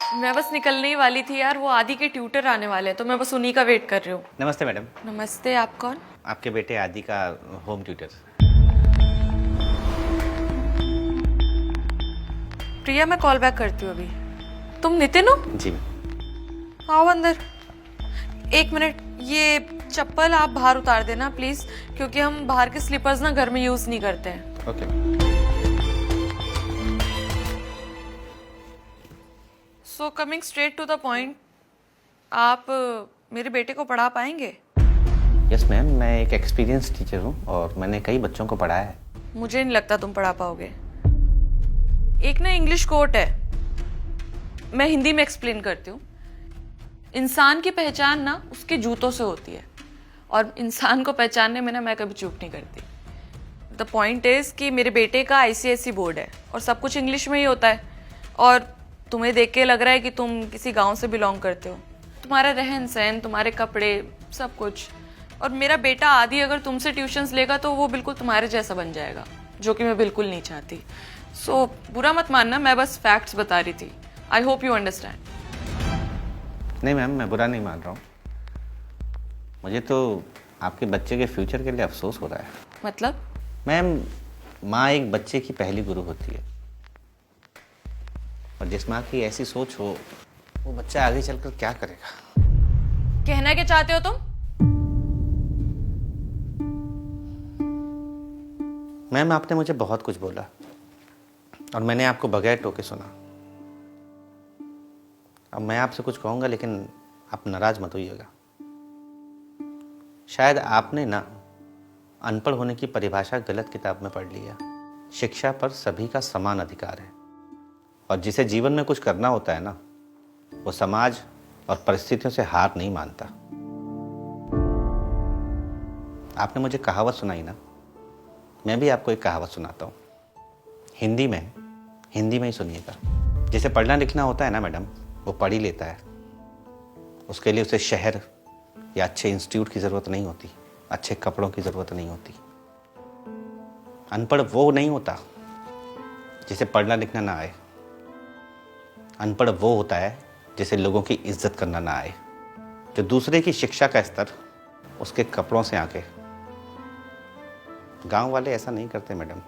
मैं बस निकलने ही वाली थी यार, वो आदि के ट्यूटर आने वाले हैं तो मैं बस उन्हीं का वेट कर रही हूँ। नमस्ते मैडम। नमस्ते, आप कौन? आपके बेटे आदि का होम ट्यूटर। प्रिया, मैं कॉल बैक करती हूँ अभी। तुम नितिन हो? जी। आओ अंदर। एक मिनट, ये चप्पल आप बाहर उतार देना प्लीज, क्योंकि हम बाहर के स्लीपर्स ना घर में यूज नहीं करते हैं। Okay. So coming straight to the point, आप मेरे बेटे को पढ़ा पाएंगे? यस मैम, मैं एक एक्सपीरियंस टीचर हूँ और मैंने कई बच्चों को पढ़ाया है। मुझे नहीं लगता तुम पढ़ा पाओगे। एक ना इंग्लिश कोट है, मैं हिंदी में एक्सप्लेन करती हूँ। इंसान की पहचान ना उसके जूतों से होती है, और इंसान को पहचानने में ना मैं कभी चूक नहीं करती। द पॉइंट इज कि मेरे बेटे का आईसीएसई बोर्ड है और सब कुछ इंग्लिश में ही होता है, और तुम्हें देख के लग रहा है कि तुम किसी गांव से बिलोंग करते हो। तुम्हारा रहन सहन, तुम्हारे कपड़े, सब कुछ। और मेरा बेटा आदि अगर तुमसे ट्यूशन्स लेगा तो वो बिल्कुल तुम्हारे जैसा बन जाएगा, जो कि मैं बिल्कुल नहीं चाहती। सो बुरा मत मानना, मैं बस फैक्ट्स बता रही थी। I hope you understand. नहीं मैम, मैं बुरा नहीं मान रहा हूँ। मुझे तो आपके बच्चे के फ्यूचर के लिए अफसोस हो रहा है। मतलब? मैम, माँ एक बच्चे की पहली गुरु होती है, और जिस माँ की ऐसी सोच हो वो बच्चा आगे चलकर क्या करेगा। कहना क्या चाहते हो तुम? मैम, आपने मुझे बहुत कुछ बोला और मैंने आपको बगैर टोके सुना। अब मैं आपसे कुछ कहूँगा लेकिन आप नाराज मत होइएगा। शायद आपने ना अनपढ़ होने की परिभाषा गलत किताब में पढ़ लिया। शिक्षा पर सभी का समान अधिकार है, और जिसे जीवन में कुछ करना होता है ना, वो समाज और परिस्थितियों से हार नहीं मानता। आपने मुझे कहावत सुनाई ना, मैं भी आपको एक कहावत सुनाता हूँ। हिंदी में ही सुनिएगा। जिसे पढ़ना लिखना होता है ना मैडम, वो पढ़ ही लेता है। उसके लिए उसे शहर या अच्छे इंस्टीट्यूट की ज़रूरत नहीं होती, अच्छे कपड़ों की ज़रूरत नहीं होती। अनपढ़ वो नहीं होता जिसे पढ़ना लिखना ना आए। अनपढ़ वो होता है जिसे लोगों की इज्जत करना ना आए, जो दूसरे की शिक्षा का स्तर उसके कपड़ों से आके। गांव वाले ऐसा नहीं करते मैडम,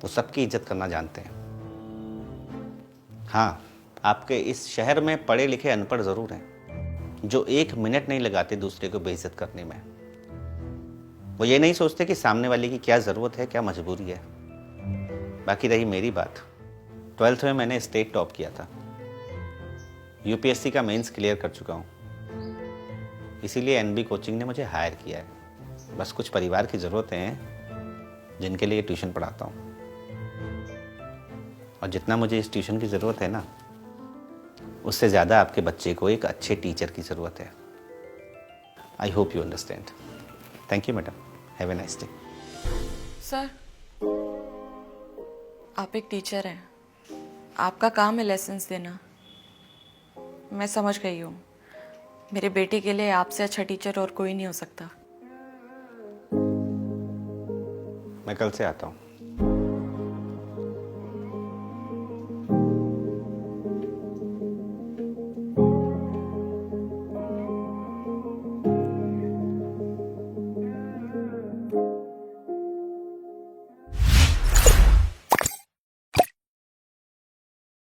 वो सबकी इज्जत करना जानते हैं। हाँ, आपके इस शहर में पढ़े लिखे अनपढ़ ज़रूर हैं, जो एक मिनट नहीं लगाते दूसरे को बेइज्जत करने में। वो ये नहीं सोचते कि सामने वाले की क्या ज़रूरत है, क्या मजबूरी है। बाकी रही मेरी बात, 12th में मैंने स्टेट टॉप किया था, यूपीएससी का मेंस क्लियर कर चुका हूँ, इसीलिए एनबी कोचिंग ने मुझे हायर किया है। बस कुछ परिवार की ज़रूरतें हैं जिनके लिए ट्यूशन पढ़ाता हूँ, और जितना मुझे इस ट्यूशन की ज़रूरत है ना, उससे ज़्यादा आपके बच्चे को एक अच्छे टीचर की ज़रूरत है। I hope you understand. Thank you madam, have a nice day. Sir, आप एक टीचर हैं, आपका काम है लेसन्स देना। मैं समझ गई हूँ, मेरे बेटे के लिए आपसे अच्छा टीचर और कोई नहीं हो सकता। मैं कल से आता हूँ।